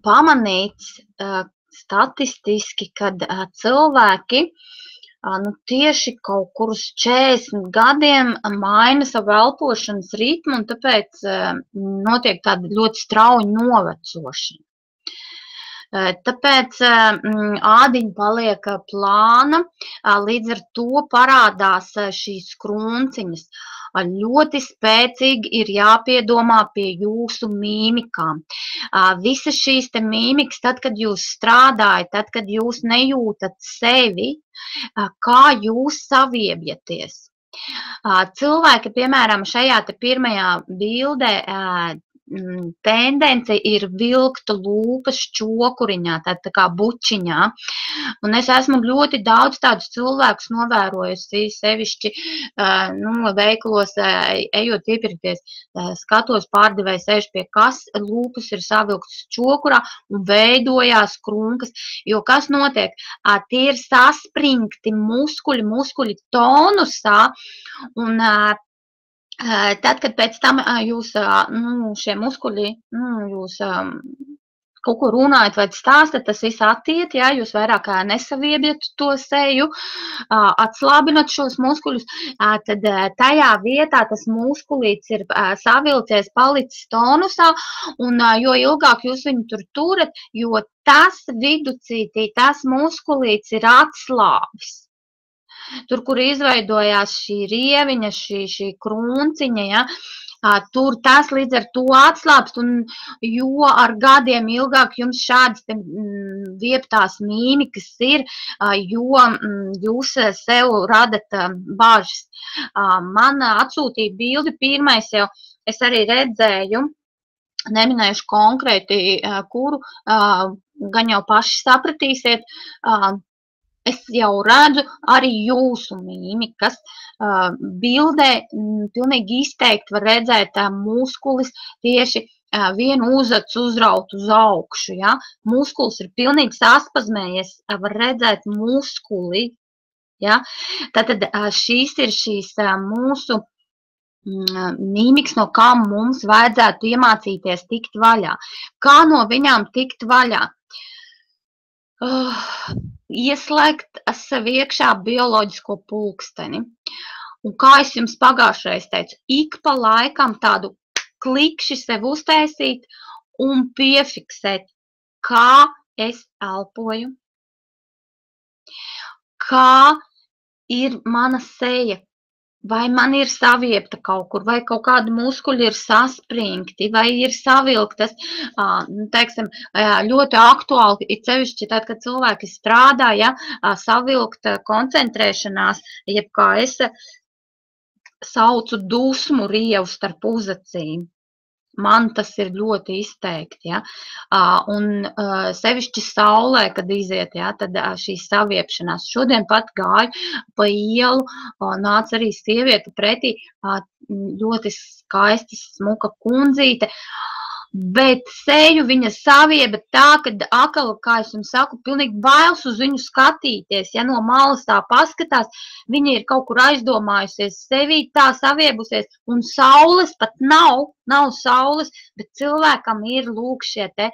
pamanīts statistiski, kad cilvēki tieši kaut kur uz 40 gadiem maina savu elpošanas ritmu, un tāpēc notiek tāda ļoti strauja novecošana. Tāpēc ādiņa paliek plāna, līdz ar to parādās šīs krunciņas. Ļoti spēcīgi ir jāpiedomā pie jūsu mīmikām. Visas šīs te mīmikas, tad, kad jūs strādājat, tad, kad jūs nejūtat sevi, kā jūs saviebjaties. Cilvēki, piemēram, šajā te pirmajā bildē, tendence ir vilkt lūpas čokuriņā, tā kā bučiņā. Un es esmu ļoti daudz tādus cilvēkus novērojusi, sevišķi veikalos, ejot iepirkties, skatos pārdevēju sēž pie kas, lūpas ir savilktas čokurā un veidojās krunkas, jo kas notiek? Tie ir saspringti muskuļi tonusā, un tad, kad pēc tam jūs šie muskuļi, jūs kaut ko runājat vai stāstat, tas viss attiet, ja, jūs vairāk nesaviebjat to seju, atslābinot šos muskuļus, tad tajā vietā tas muskulīts ir savilcies, palicis tonusā, un jo ilgāk jūs viņu tur turat, jo tas viducītī, tas muskulīts ir atslābis. Tur, kur izveidojās šī rieviņa, šī krunciņa, ja, tur tas līdz ar to atslābst, un jo ar gadiem ilgāk jums šādas vieptās mīmikas ir, jo jūs sev radat bažas. Man atsūtīja bildi pirmais jau, es arī redzēju, neminējuši konkrēti, kuru, gan jau paši sapratīsiet, es jau redzu arī jūsu mīmikas. Bildē pilnīgi izteikti var redzēt muskulis tieši vienu uzacu uzraut uz augšu. Ja? Muskulis ir pilnīgi saspazmējies, var redzēt muskuli. Ja? Tātad šīs ir šīs mūsu mīmikas, no kā mums vajadzētu iemācīties tikt vaļā. Kā no viņām tikt vaļā? Ieslēgt sev iekšā bioloģisko pulksteni. Un kā es jums pagājušreiz teicu, ik pa laikam tādu klikšķi sev uztaisīt un piefiksēt, kā es elpoju, kā ir mana seja, vai man ir saviepta kaut kur, vai kaut kādi muskuļi ir saspringti, vai ir savilktas, teiksim, ļoti aktuāli, ir sevišķi tad, kad cilvēki strādā, ja, savilkt koncentrēšanās, jeb kā es saucu dusmu rievu starp uzacīm. Man tas ir ļoti izteikti, ja, un sevišķi saulē, kad iziet, ja, tad šī saviepšanās. Šodien pat gāju pa ielu, nāca arī sieviete pretī, ļoti skaisti smuka kundzīte, bet seju viņa savieba tā, ka akala, kā es jums saku, pilnīgi bailes uz viņu skatīties, ja no malas tā paskatās, viņa ir kaut kur aizdomājusies sevī, tā saviebusies, un saules pat nav saules, bet cilvēkam ir lūk šie te,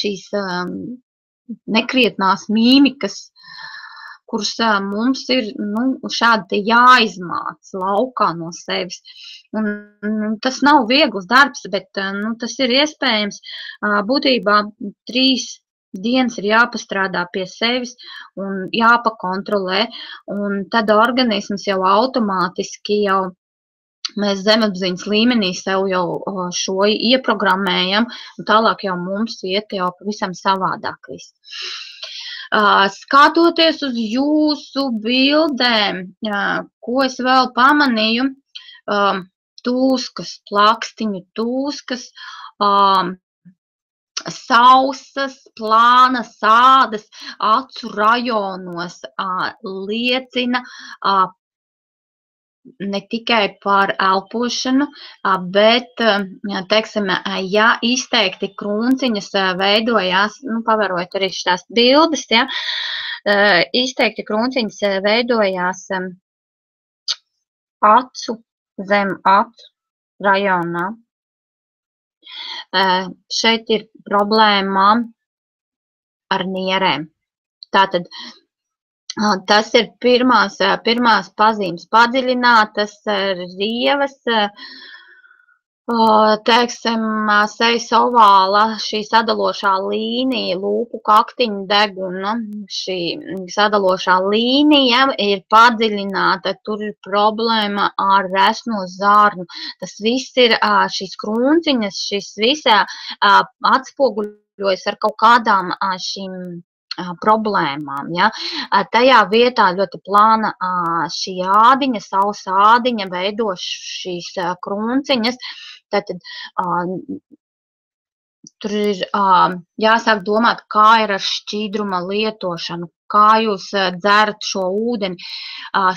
šīs nekrietnās mīmikas, kuras mums ir šādi jāizmāc laukā no sevis. Un tas nav viegls darbs, bet tas ir iespējams. Būtībā 3 dienas ir jāpastrādā pie sevis un jāpakontrolē, un tad organisms jau automātiski jau mēs zemapziņas līmenī sev jau šo ieprogrammējam, un tālāk jau mums iet jau pavisam savādāk viss. Skatoties uz jūsu bildēm, ko es vēl pamanīju, tūskas, plakstiņu tūskas, sausas, plānas ādas acu rajonos liecina ne tikai par elpošanu, bet, teiksim, ja izteikti krunciņas veidojās, pavērojot arī šīs bildes, ja, izteikti krunciņas veidojās acu, zem acu rajonā. Šeit ir problēma ar nierēm. Tātad tas ir pirmās pazīmes. Padziļinātas rievas, teiksim, sejas ovāla, šī sadalošā līnija, lūpu kaktiņu deguna, šī sadalošā līnija ir padziļināta, tur ir problēma ar resno zarnu. Tas viss ir šīs krunciņas, šis viss atspoguļojas ar kaut kādām šīm problēmām. Ja? Tajā vietā ļoti plāna šī ādiņa, sausa ādiņa veido šīs krunciņas. Tātad tur ir jāsāk domāt, kā ir ar šķīdruma lietošanu, kā jūs dzerat šo ūdeni.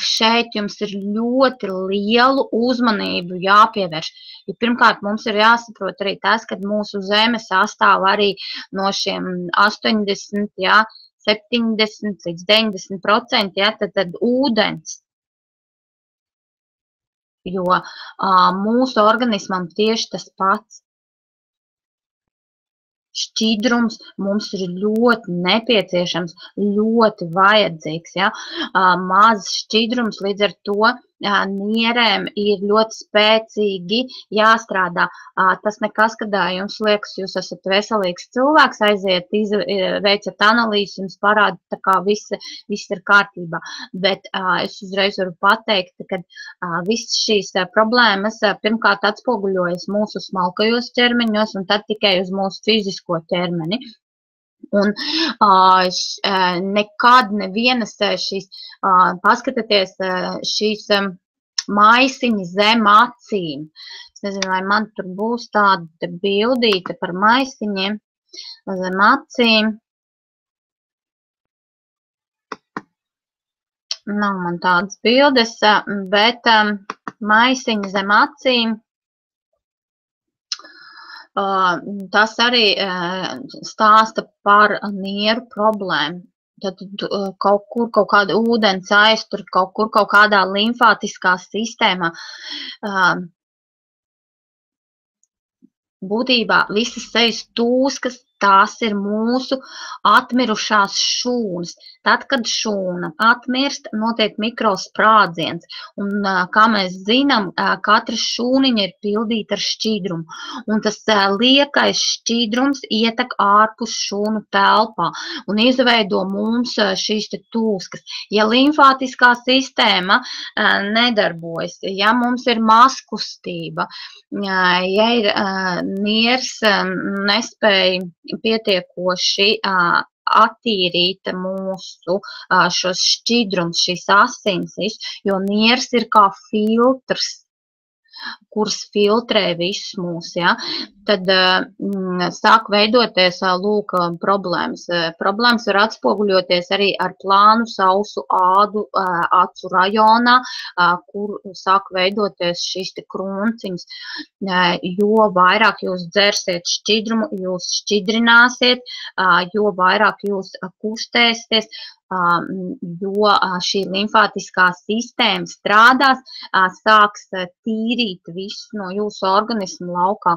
Šeit jums ir ļoti lielu uzmanību jāpievērš. Ja pirmkārt, mums ir jāsaprot arī tas, ka mūsu zeme sastāv arī no šiem 80, 70 līdz 90%, tad ūdens. Jo mūsu organismam tieši tas pats. Šķidrums mums ir ļoti nepieciešams, ļoti vajadzīgs. Ja? Maz šķidrums, līdz ar to nierēm ir ļoti spēcīgi jāstrādā. Tas nekas, kad jums liekas, jūs esat veselīgs cilvēks, aiziet, veicat analīzes, jums parāda, tā kā viss ir kārtībā. Bet es uzreiz varu pateikt, ka visas šīs problēmas pirmkārt atspoguļojas mūsu smalkajos ķermeņos un tad tikai uz mūsu fizisko ķermeni. Un nekad nevienas šīs, paskatieties, šīs maisiņi zem acīm. Es nezinu, vai man tur būs tāda bildīte par maisiņiem zem acīm. Nav man tādas bildes, bet maisiņi zem acīm. Tas arī stāsta par nieru problēmu. Tad kaut kāda ūdens aiztur, kaut kādā limfātiskā sistēmā. Būtībā visas sejas tūskas, tās ir mūsu atmirušās šūnas. Tad, kad šūna atmirst, notiek mikrosprādziens. Un, kā mēs zinām, katra šūniņa ir pildīta ar šķīdrumu. Un tas liekais šķīdrums ietek ārpus šūnu telpā un izveido mums šīs te tūskas. Ja limfātiskā sistēma nedarbojas, ja mums ir mazkustība, ja ir niers nespēja pietiekoši attīrīt mūsu šos šķidrums, šīs asinsīs, jo niers ir kā filtrs, kurs filtrē visus mūs, ja? Tad sāk veidoties lūk problēmas. Problēmas var atspoguļoties arī ar plānu sausu ādu acu rajonā, kur sāk veidoties šīs te krunciņas. Jo vairāk jūs dzersiet šķidrumu, jūs šķidrināsiet, jo vairāk jūs kustēsieties, jo šī limfātiskā sistēma strādās, sāks tīrīt visu no jūsu organismu laukā.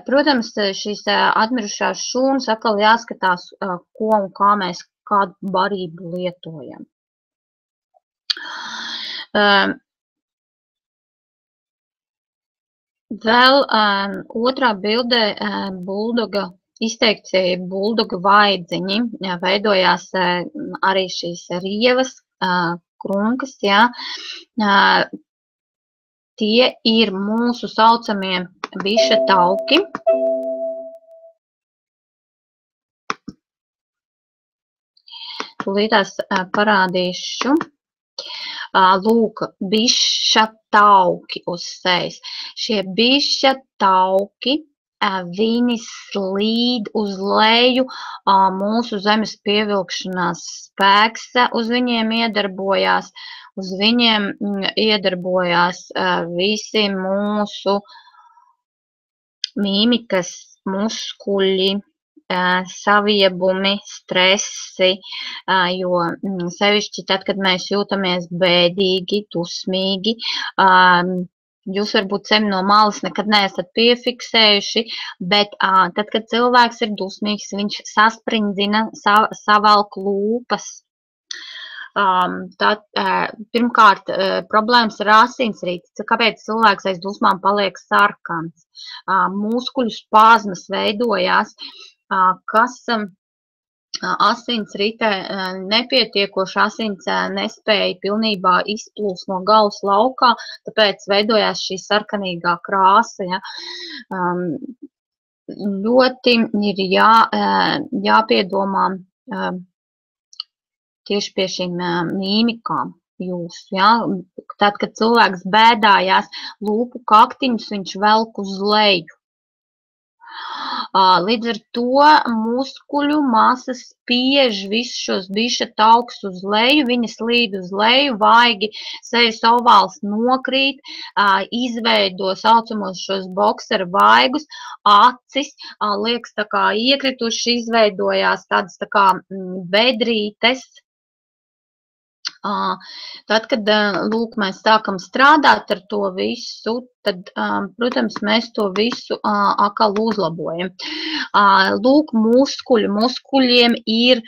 Protams, šīs atmirušās šūnas atkal jāskatās, ko un kā mēs kādu barību lietojam. Vēl otrā bildē buldoga izteiktie buldoga vaidziņi, veidojās arī šīs rievas, krunkas, ja. Tie ir mūsu saucamie biša tauki. Tūlītās parādīšu. Lūk, biša tauki uz sejas. Šie biša tauki, viņi slīd uz leju, mūsu zemes pievilkšanās spēks uz viņiem iedarbojās, uz viņiem iedarbojās visi mūsu mīmikas muskuļi, saviebumi, stresi, jo sevišķi tad, kad mēs jūtamies bēdīgi, dusmīgi, jūs varbūt sevi no malas nekad neesat piefiksējuši, bet tad, kad cilvēks ir dusmīgs, viņš sasprindzina, savalk lūpas. Pirmkārt, problēmas ar asinsriti. Kāpēc cilvēks aiz dusmām paliek sarkans? Muskuļu spazmas veidojās, kas asinsritē nepietiekoši asins nespēja pilnībā izplūst no galvas laukā, tāpēc veidojās šī sarkanīgā krāsa. Ja? Ļoti ir jāpiedomā tieši pie šīm mīmikām jūs. Ja? Tad, kad cilvēks bēdājās, lūpu kaktiņus viņš velk uz leju. Līdz ar to muskuļu masa spiež visus šos biša taukus uz leju, viņi slīd uz leju, vaigi sejas ovāls nokrīt, izveido saucamos šos bokseru vaigus, acis, liekas tā kā iekrituši, izveidojās tādas tā kā bedrītes. Tad, kad lūk, mēs sākam strādāt ar to visu, tad, protams, mēs to visu atkal uzlabojam. Lūk, muskuļiem ir,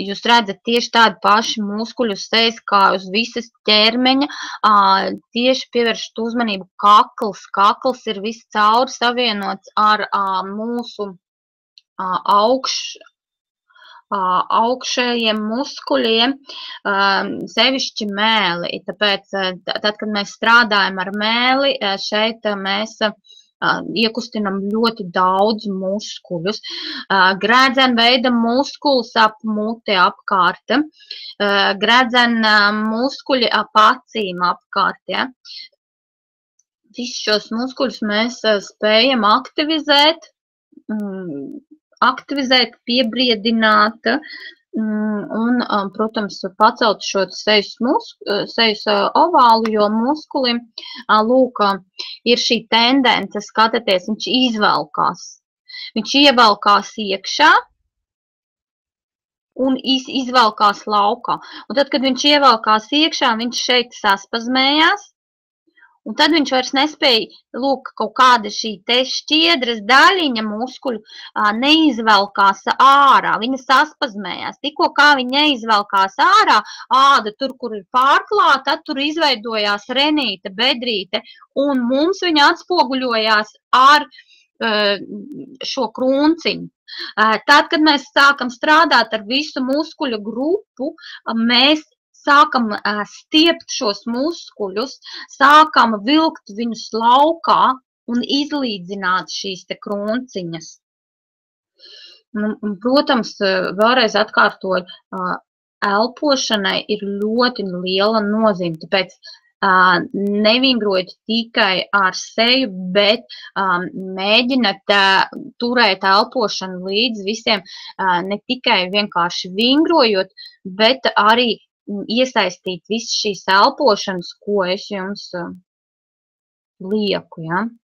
jūs redzat, tieši tādi paši muskuļu sejas kā uz visas ķermeņa, tieši pievēršat uzmanību kakls. Kakls ir viss cauri savienots ar mūsu augšējiem muskuļiem, sevišķi mēli. Tāpēc, tad, kad mēs strādājam ar mēli, šeit mēs iekustinam ļoti daudz muskuļus. Grēdzenveida muskulis ap muti apkārt, grēdzen muskuļi ap acīm apkārt. Ja? Visus šos muskuļus mēs spējam piebriedināt un, protams, pacelt šo sejas ovālu, jo muskulim, lūk, ir šī tendence, skatieties, viņš izvelkās. Viņš ievelkās iekšā un izvelkās laukā. Un tad, kad viņš ievelkās iekšā, viņš šeit saspazmējās. Un tad viņš vairs nespēja, lūk, kaut kāda šī te šķiedras daļiņa muskuļu neizvelkās ārā, viņa saspazmējās. Tikko kā viņa neizvelkās ārā, āda tur, kur ir pārklāta, tur izveidojās renīte, bedrīte, un mums viņa atspoguļojās ar šo krunciņu. Tad, kad mēs sākam strādāt ar visu muskuļu grupu, mēs sākam stiept šos muskuļus, sākam vilkt viņus laukā un izlīdzināt šīs te krunciņas. Protams, vēlreiz atkārtoju, elpošanai ir ļoti liela nozīme, tāpēc nevingrojiet tikai ar seju, bet mēģināt turēt elpošanu līdz visiem, ne tikai vienkārši vingrojot, bet arī iesaistīt visas šīs elpošanas, ko es jums lieku. Ja?